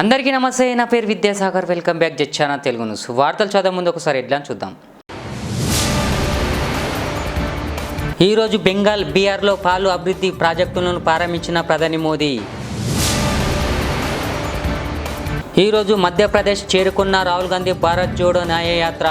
అందరికీ నమస్తే. నా పేరు Vidyasagar. Welcome back jet channel Telugu news. వార్తలు చదవే ముందు ఒకసారి హెడ్లైన్ చూద్దాం. ఈరోజు బెంగాల్ బీహార్లో పాలు అభివృద్ధి ప్రాజెక్టులను ప్రారంభించిన ప్రధాని మోదీ. ఈరోజు మధ్యప్రదేశ్ చేరుకున్న రాహుల్ గాంధీ భారత్ జోడో న్యాయయాత్ర.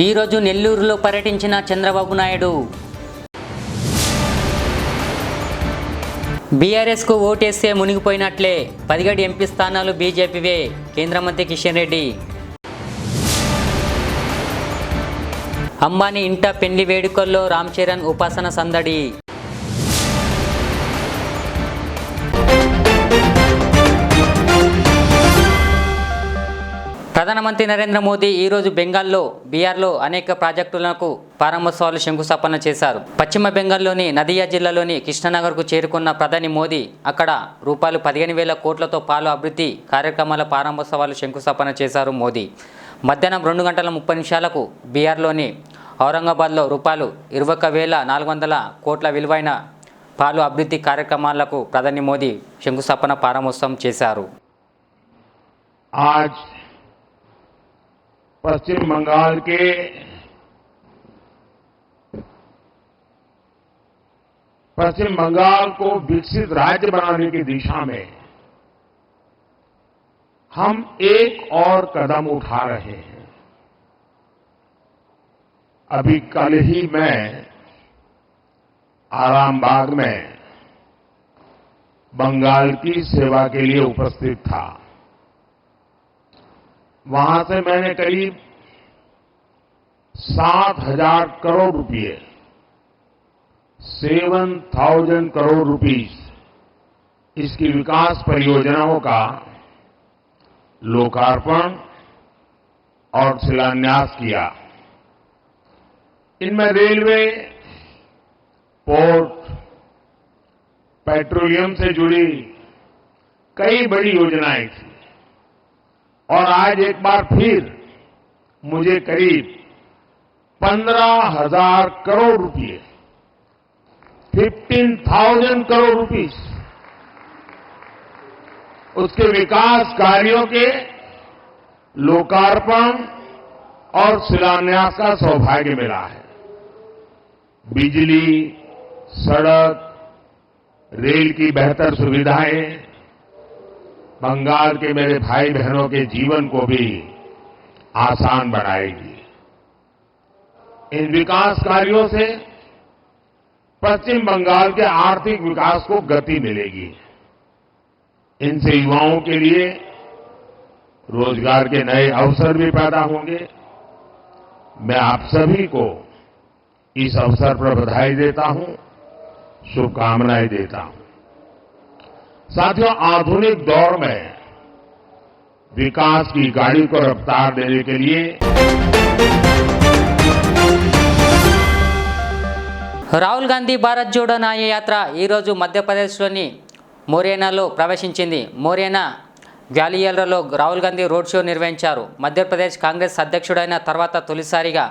ఈరోజు నెల్లూరులో పర్యటించిన చంద్రబాబు నాయుడు. బీఆర్ఎస్కు ఓటేస్తే మునిగిపోయినట్లే, 17 ఎంపీ స్థానాలు బీజేపీవే, కేంద్ర మంత్రి కిషన్ రెడ్డి. అంబానీ ఇంట పెళ్లి వేడుకల్లో రామ్ చరణ్ ఉపాసన సందడి. ప్రధానమంత్రి నరేంద్ర మోదీ ఈరోజు బెంగాల్లో బీహార్లో అనేక ప్రాజెక్టులకు ప్రారంభోత్సవాలు శంకుస్థాపన చేశారు. పశ్చిమ బెంగాల్లోని నదియా జిల్లాలోని కృష్ణనగర్కు చేరుకున్న ప్రధాని మోదీ అక్కడ రూపాయలు 15,000 కోట్లతో పాలు అభివృద్ధి కార్యక్రమాల ప్రారంభోత్సవాలు శంకుస్థాపన చేశారు. మోదీ మధ్యాహ్నం 2:30 బీహార్లోని ఔరంగాబాద్లో రూపాయలు 21,400 కోట్ల విలువైన పాలు అభివృద్ధి కార్యక్రమాలకు ప్రధాని మోదీ శంకుస్థాపన ప్రారంభోత్సవం చేశారు. पश्चिम बंगाल के को विकसित राज्य बनाने की दिशा में हम एक और कदम उठा रहे हैं। अभी कल ही मैं आरामबाग में बंगाल की सेवा के लिए उपस्थित था। वहां से मैंने करीब 7,000 करोड़ रुपए 7,000 करोड़ रुपीस इसकी विकास परियोजनाओं का लोकार्पण और शिलान्यास किया। इनमें रेलवे, पोर्ट, पेट्रोलियम से जुड़ी कई बड़ी योजनाएं थी और आज एक बार फिर मुझे करीब 15,000 करोड़ रुपए 15,000 करोड़ रुपीस उसके विकास कार्यों के लोकार्पण और शिलान्यास का सौभाग्य मिला है। बिजली, सड़क, रेल की बेहतर सुविधाएं बंगाल के मेरे भाई बहनों के जीवन को भी आसान बनाएगी। इन विकास कार्यों से पश्चिम बंगाल के आर्थिक विकास को गति मिलेगी। इनसे युवाओं के लिए रोजगार के नए अवसर भी पैदा होंगे। मैं आप सभी को इस अवसर पर बधाई देता हूं, शुभकामनाएं देता हूं। साथियों, आधुनिक दौर में विकास की गाड़ी को रफ्तार देने के लिए రాహుల్ గాంధీ భారత్ జోడో న్యాయయాత్ర ఈరోజు మధ్యప్రదేశ్లోని మోరేనాలో ప్రవేశించింది. మోరేనా గ్వాలియర్లో రాహుల్ గాంధీ రోడ్ షో నిర్వహించారు. మధ్యప్రదేశ్ కాంగ్రెస్ అధ్యక్షుడైన తర్వాత తొలిసారిగా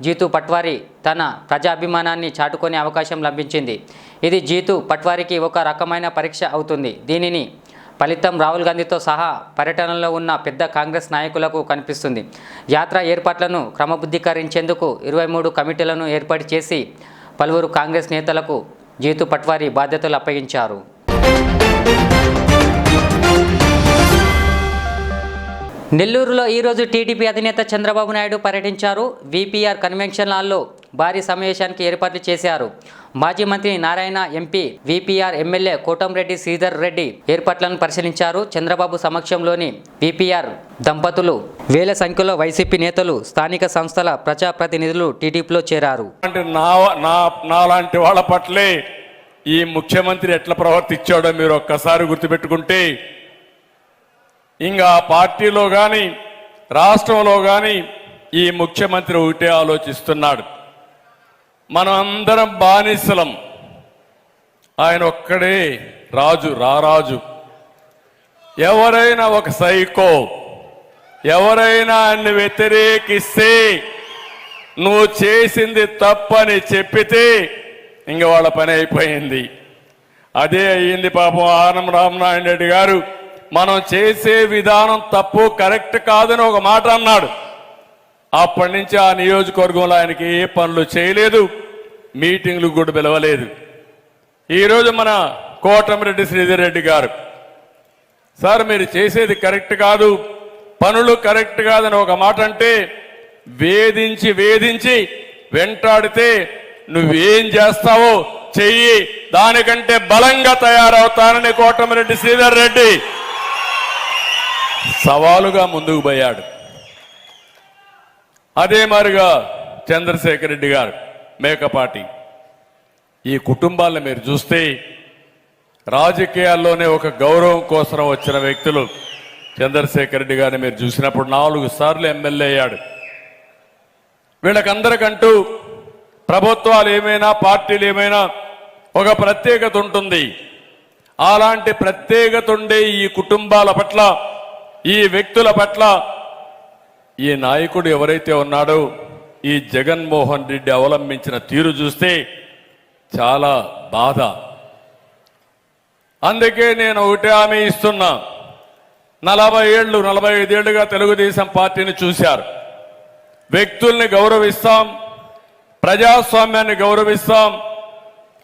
జీతూ పట్వారీ తన ప్రజాభిమానాన్ని చాటుకునే అవకాశం లభించింది. ఇది జీతూ పట్వారీకి ఒక రకమైన పరీక్ష అవుతుంది. దీనిని ఫలితం రాహుల్ గాంధీతో సహా పర్యటనలో ఉన్న పెద్ద కాంగ్రెస్ నాయకులకు కనిపిస్తుంది. యాత్ర ఏర్పాట్లను క్రమబద్ధీకరించేందుకు 23 కమిటీలను ఏర్పాటు చేసి పలువురు కాంగ్రెస్ నేతలకు జీతూ పట్వారీ బాధ్యతలు అప్పగించారు. నెల్లూరులో ఈరోజు టీడీపీ అధినేత చంద్రబాబు నాయుడు పర్యటించారు. వీపీఆర్ కన్వెన్షన్ హాల్లో భారీ సమావేశానికి ఏర్పాట్లు చేశారు. మాజీ మంత్రి Narayana, MP, VPR MLA Kotamreddy Sridhar Reddy ఏర్పాట్లను పరిశీలించారు. చంద్రబాబు సమక్షంలోని వీపీఆర్ దంపతులు, వేల సంఖ్యలో వైసీపీ నేతలు, స్థానిక సంస్థల ప్రజాప్రతినిధులు టీడీపీలో చేరారు. నాలాంటి వాళ్ళ పట్లే ఈ ముఖ్యమంత్రి ఎట్లా ప్రవర్తించాడో మీరు ఒక్కసారి గుర్తుపెట్టుకుంటే, ఇంకా పార్టీలో కానీ రాష్ట్రంలో కానీ ఈ ముఖ్యమంత్రి ఒకటే ఆలోచిస్తున్నాడు, మనం అందరం బానిసలం, ఆయన ఒక్కడే రాజు, రారాజు. ఎవరైనా ఒక సైకో, ఎవరైనా ఆయన్ని వ్యతిరేకిస్తే, నువ్వు చేసింది తప్పని చెప్పితే ఇంక వాళ్ళ పని అయిపోయింది. అదే అయ్యింది పాపం. ఆనం రామనారాయణ రెడ్డి గారు మనం చేసే విధానం తప్పు, కరెక్ట్ కాదని ఒక మాట అన్నాడు. అప్పటి నుంచి ఆ నియోజకవర్గంలో ఆయనకి ఏ పనులు చేయలేదు, మీటింగ్లు కూడా పిలవలేదు. ఈరోజు మన కోటమిరెడ్డి శ్రీధర్ రెడ్డి గారు, సార్ మీరు చేసేది కరెక్ట్ కాదు, పనులు కరెక్ట్ కాదని ఒక మాట అంటే వేధించి వేధించి వెంటాడితే నువ్వేం చేస్తావో చెయ్యి, దానికంటే బలంగా తయారవుతానని కోటమిరెడ్డి శ్రీధర్ రెడ్డి సవాలుగా ముందుకు పోయాడు. అదే మాదిరిగా చంద్రశేఖర్ రెడ్డి గారు, మేకపాటి, ఈ కుటుంబాలను మీరు చూస్తే రాజకీయాల్లోనే ఒక గౌరవం కోసం వచ్చిన వ్యక్తులు. చంద్రశేఖర్ రెడ్డి గారిని మీరు చూసినప్పుడు 4 సార్లు ఎమ్మెల్యే అయ్యాడు. వీళ్ళకందరికంటూ ప్రభుత్వాలు ఏమైనా పార్టీలు ఏమైనా ఒక ప్రత్యేకత ఉంటుంది. అలాంటి ప్రత్యేకత ఉండే ఈ కుటుంబాల పట్ల, ఈ వ్యక్తుల పట్ల ఈ నాయకుడు ఎవరైతే ఉన్నాడో ఈ జగన్మోహన్ రెడ్డి అవలంబించిన తీరు చూస్తే చాలా బాధ. అందుకే నేను ఒకటే హామీ ఇస్తున్నా, 45 ఏళ్లుగా తెలుగుదేశం పార్టీని చూశారు. వ్యక్తుల్ని గౌరవిస్తాం, ప్రజాస్వామ్యాన్ని గౌరవిస్తాం,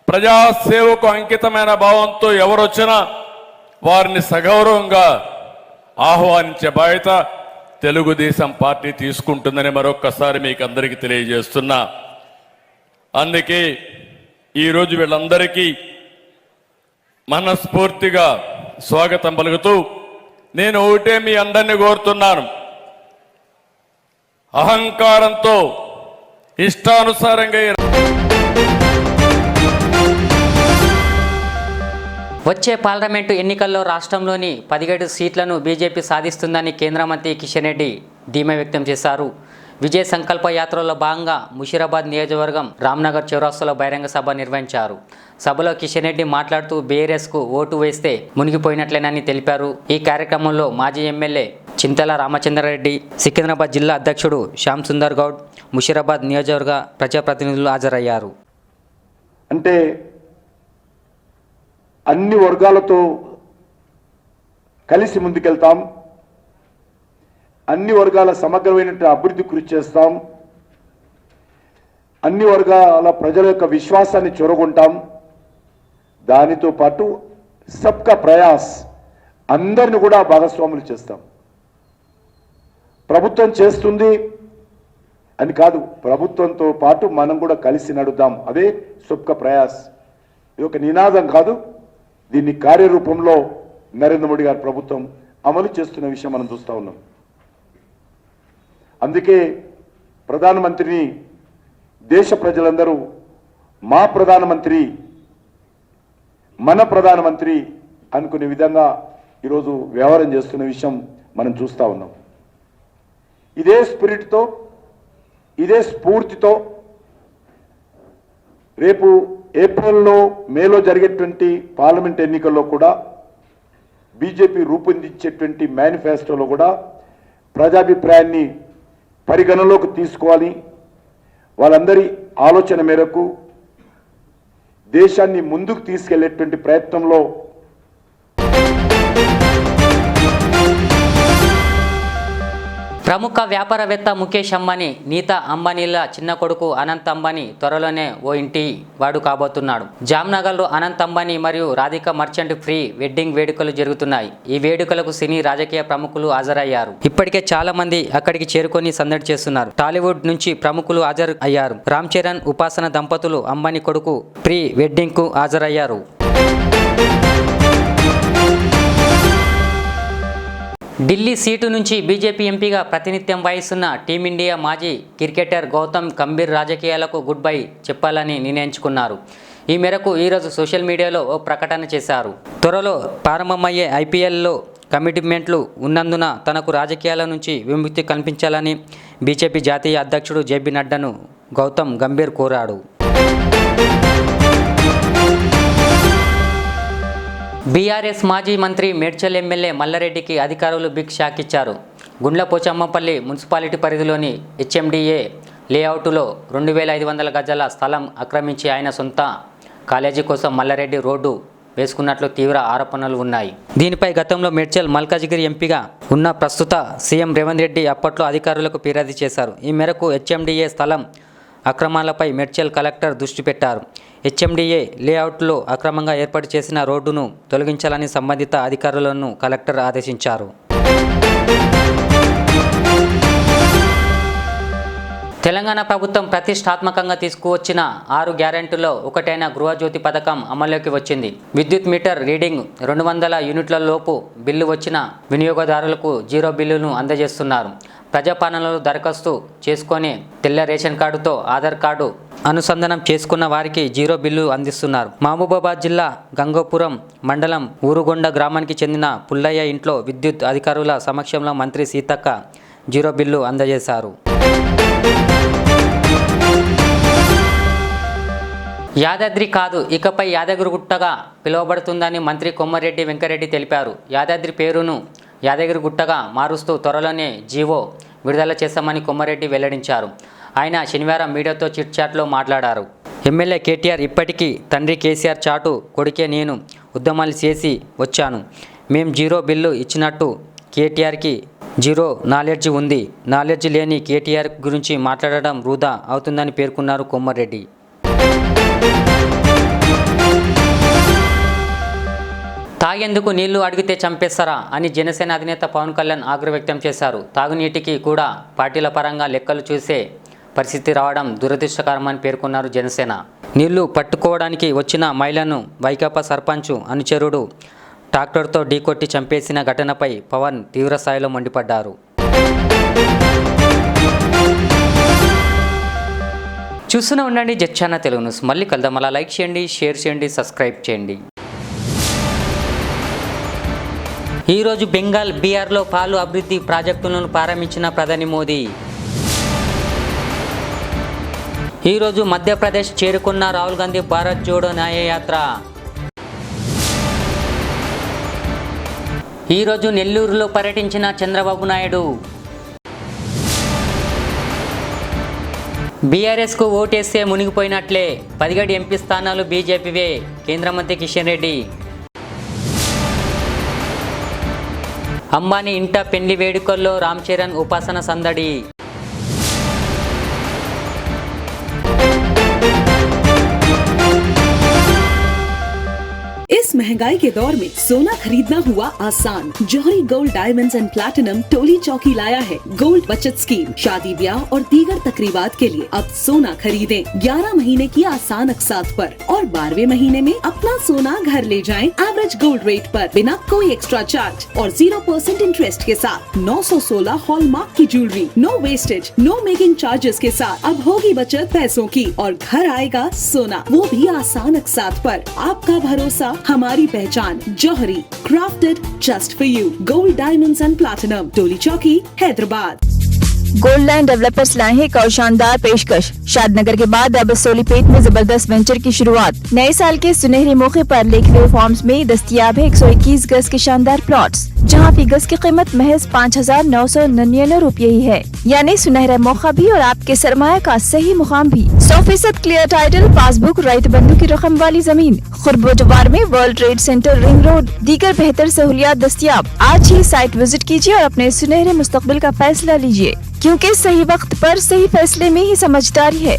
ప్రజాసేవకు అంకితమైన భావంతో ఎవరొచ్చినా వారిని సగౌరవంగా ఆహ్వానించే బాధ్యత తెలుగుదేశం పార్టీ తీసుకుంటుందని మరొక్కసారి మీకు అందరికీ తెలియజేస్తున్నా. అందుకే ఈరోజు వీళ్ళందరికీ మనస్ఫూర్తిగా స్వాగతం పలుకుతూ నేను ఒకటే మీ అందరినీ కోరుతున్నాను, అహంకారంతో ఇష్టానుసారంగా వచ్చే పార్లమెంటు ఎన్నికల్లో రాష్ట్రంలోని 17 సీట్లను బీజేపీ సాధిస్తుందని కేంద్ర మంత్రి కిషన్ రెడ్డి ధీమా వ్యక్తం చేశారు. విజయ సంకల్ప యాత్రలో భాగంగా ముషీరాబాద్ నియోజకవర్గం రామ్నగర్ చౌరస్తాలో బహిరంగ సభ నిర్వహించారు. సభలో కిషన్ రెడ్డి మాట్లాడుతూ బీఆర్ఎస్కు ఓటు వేస్తే మునిగిపోయినట్లేనని తెలిపారు. ఈ కార్యక్రమంలో మాజీ ఎమ్మెల్యే చింతల రామచంద్రారెడ్డి, సికింద్రాబాద్ జిల్లా అధ్యక్షుడు శ్యామ్ సుందర్ గౌడ్, ముషీరాబాద్ నియోజకవర్గ ప్రజాప్రతినిధులు హాజరయ్యారు. అంటే అన్ని వర్గాలతో కలిసి ముందుకెళ్తాం, అన్ని వర్గాల సమగ్రమైన అభివృద్ధి కృషి చేస్తాం, అన్ని వర్గాల ప్రజల యొక్క విశ్వాసాన్ని చొరగొంటాం. దానితో పాటు సబ్కా ప్రయాస్, అందరిని కూడా భాగస్వాములు చేస్తాం. ప్రభుత్వం చేస్తుంది అని కాదు, ప్రభుత్వంతో పాటు మనం కూడా కలిసి నడుద్దాం. అదే సబ్కా ప్రయాస్. ఇది ఒక నినాదం కాదు, దీన్ని కార్యరూపంలో నరేంద్ర మోడీ గారి ప్రభుత్వం అమలు చేస్తున్న విషయం మనం చూస్తూ ఉన్నాం. అందుకే ప్రధానమంత్రిని దేశ ప్రజలందరూ మా ప్రధానమంత్రి, మన ప్రధానమంత్రి అనుకునే విధంగా ఈరోజు వ్యవహారం చేస్తున్న విషయం మనం చూస్తూ ఉన్నాం. ఇదే స్పిరిట్తో, ఇదే స్ఫూర్తితో రేపు ఏప్రిల్లో మేలో జరిగేటువంటి పార్లమెంట్ ఎన్నికల్లో కూడా బీజేపీ రూపొందించేటువంటి మేనిఫెస్టోలో కూడా ప్రజాభిప్రాయాన్ని పరిగణలోకి తీసుకోవాలి. వాళ్ళందరి ఆలోచన మేరకు దేశాన్ని ముందుకు తీసుకెళ్లేటువంటి ప్రయత్నంలో ప్రముఖ వ్యాపారవేత్త ముఖేష్ అంబానీ, నీతా అంబానీల చిన్న కొడుకు అనంత్ అంబానీ త్వరలోనే ఓ ఇంటి వాడు కాబోతున్నాడు. జామ్నగర్లో అనంత్ అంబానీ మరియు రాధిక మర్చెంట్ ఫ్రీ వెడ్డింగ్ వేడుకలు జరుగుతున్నాయి. ఈ వేడుకలకు సినీ రాజకీయ ప్రముఖులు హాజరయ్యారు. ఇప్పటికే చాలా మంది అక్కడికి చేరుకొని సందడి చేస్తున్నారు. టాలీవుడ్ నుంచి ప్రముఖులు హాజరు అయ్యారు. రామ్ చరణ్, ఉపాసన దంపతులు అంబానీ కొడుకు ప్రీ వెడ్డింగ్ కు హాజరయ్యారు. ఢిల్లీ సీటు నుంచి బీజేపీ ఎంపీగా ప్రాతినిధ్యం వహిస్తున్న టీమిండియా మాజీ క్రికెటర్ గౌతమ్ గంభీర్ రాజకీయాలకు గుడ్ బై చెప్పాలని నిర్ణయించుకున్నారు. ఈ మేరకు ఈరోజు సోషల్ మీడియాలో ఓ ప్రకటన చేశారు. త్వరలో ప్రారంభమయ్యే ఐపీఎల్లో కమిట్మెంట్లు ఉన్నందున తనకు రాజకీయాల నుంచి విముక్తి కల్పించాలని బీజేపీ జాతీయ అధ్యక్షుడు జేపీ నడ్డాను గౌతమ్ గంభీర్ కోరాడు. బీఆర్ఎస్ మాజీ మంత్రి మేడ్చల్ ఎమ్మెల్యే మల్లారెడ్డికి అధికారులు బిగ్ షాక్ ఇచ్చారు. గుండ్లపోచమ్మపల్లి మున్సిపాలిటీ పరిధిలోని హెచ్ఎండిఏ లేఅవుట్లో 2500 గజాల స్థలం ఆక్రమించి ఆయన సొంత కాలేజీ కోసం మల్లారెడ్డి రోడ్డు వేసుకున్నట్లు తీవ్ర ఆరోపణలు ఉన్నాయి. దీనిపై గతంలో మేడ్చల్ మల్కాజిగిరి ఎంపీగా ఉన్న ప్రస్తుత సీఎం రేవంత్ రెడ్డి అప్పట్లో అధికారులకు ఫిర్యాదు చేశారు. ఈ మేరకు హెచ్ఎండిఏ స్థలం అక్రమాలపై మేడ్చల్ కలెక్టర్ దృష్టి పెట్టారు. హెచ్ఎండిఏ లేఅవుట్లో అక్రమంగా ఏర్పాటు చేసిన రోడ్డును తొలగించాలని సంబంధిత అధికారులను కలెక్టర్ ఆదేశించారు. తెలంగాణ ప్రభుత్వం ప్రతిష్టాత్మకంగా తీసుకువచ్చిన 6 గ్యారెంటీల్లో ఒకటైన గృహజ్యోతి పథకం అమల్లోకి వచ్చింది. విద్యుత్ మీటర్ రీడింగ్ 200 యూనిట్ల లోపు బిల్లు వచ్చిన వినియోగదారులకు జీరో బిల్లును అందజేస్తున్నారు. ప్రజాపాలనలో దరఖాస్తు చేసుకొని తెల్ల రేషన్ కార్డుతో ఆధార్ కార్డు అనుసంధానం చేసుకున్న వారికి జీరో బిల్లు అందిస్తున్నారు. మహబూబాబాద్ జిల్లా గంగోపురం మండలం ఊరుగొండ గ్రామానికి చెందిన పుల్లయ్య ఇంట్లో విద్యుత్ అధికారుల సమక్షంలో మంత్రి సీతక్క జీరో బిల్లు అందజేశారు. యాదాద్రి కాదు, ఇకపై యాదగిరిగుట్టగా పిలువబడుతుందని మంత్రి కోమటిరెడ్డి వెంకటరెడ్డి తెలిపారు. యాదాద్రి పేరును యాదగిరిగుట్టగా మారుస్తూ త్వరలోనే జీవో విడుదల చేస్తామని కోమటిరెడ్డి వెల్లడించారు. ఆయన శనివారం మీడియాతో చిట్చాట్లో మాట్లాడారు. ఎమ్మెల్యే కేటీఆర్ ఇప్పటికీ తండ్రి కేసీఆర్ చాటు కొడుకే నేను ఉద్యమాలు చేసి వచ్చాను. మేం జీరో బిల్లు ఇచ్చినట్టు కేటీఆర్కి జీరో నాలెడ్జ్ ఉంది. నాలెడ్జ్ లేని కేటీఆర్ గురించి మాట్లాడడం వృధా అవుతుందని పేర్కొన్నారు కోమటిరెడ్డి. తాగేందుకు నీళ్లు అడిగితే చంపేస్తారా అని జనసేన అధినేత పవన్ కళ్యాణ్ ఆగ్రహం వ్యక్తం చేశారు. తాగునీటికి కూడా పార్టీల పరంగా లెక్కలు చూసే పరిస్థితి రావడం దురదృష్టకరమని పేర్కొన్నారు జనసేన. నీళ్లు పట్టుకోవడానికి వచ్చిన మహిళను వైకాపా సర్పంచ్ అనుచరుడు ట్రాక్టర్తో ఢీకొట్టి చంపేసిన ఘటనపై పవన్ తీవ్రస్థాయిలో మండిపడ్డారు. చూస్తూనే ఉండండి జెట్ ఛానల్ తెలుగు న్యూస్. మళ్ళీ కలుద్దాం. అలా లైక్ చేయండి, షేర్ చేయండి, సబ్స్క్రైబ్ చేయండి. ఈరోజు బెంగాల్, బీహార్లో పాలు అభివృద్ధి ప్రాజెక్టులను ప్రారంభించిన ప్రధాని మోదీ. ఈరోజు మధ్యప్రదేశ్ చేరుకున్న రాహుల్ గాంధీ భారత్ జోడో న్యాయ యాత్ర. ఈరోజు నెల్లూరులో పర్యటించిన చంద్రబాబు నాయుడు. బీఆర్ఎస్కు ఓటేస్తే మునిగిపోయినట్లే, 17 ఎంపీ స్థానాలు బీజేపీవే, కేంద్ర మంత్రి కిషన్ రెడ్డి. అంబానీ ఇంట పెళ్లి వేడుకల్లో రామ్ చరణ్ ఉపాసన సందడి. इस महंगाई के दौर में सोना खरीदना हुआ आसान। जौहरी gold diamonds and platinum Toli चौकी लाया है गोल्ड बचत स्कीम। शादी ब्याह और दीगर तकरीबात के लिए अब सोना खरीदें 11 महीने की आसान अकसात पर और 12वें महीने में अपना सोना घर ले जाएं एवरेज गोल्ड रेट पर बिना कोई एक्स्ट्रा चार्ज और 0% इंटरेस्ट के साथ 916 हॉलमार्क की jewellery, no wastage, no making charges के साथ। अब होगी बचत पैसों की और घर आएगा सोना, वो भी आसान अकसात पर। आपका भरोसा, हमारी पहचान। Jauhari, crafted just for you. Gold diamonds and platinum, Toli Chowki, Hyderabad. गोल्डलैंड developers लाए हैं एक और शानदार पेशकश। शादनगर के बाद अब सोलीपेट में जबरदस्त वेंचर की शुरुआत। नए साल के सुनहरे मौके पर लेकवे फार्म्स में दस्तयाब है 121 गज के शानदार प्लॉट्स, जहां फी गज की कीमत महज 5,999 रुपये ही है। यानी सुनहरा मौका भी और आपके सरमाया का सही मुकाम भी। 100% क्लियर टाइटल, पासबुक, राइट बंधु की रकम वाली जमीन खुर्बो जवार में world trade centre, ring road, दीगर बेहतर सहूलियात दस्तयाब। आज ही साइट विजिट कीजिए और अपने सुनहरे मुस्तकबिल का फैसला लीजिए, क्योंकि सही वक्त पर सही फैसले में ही समझदारी है।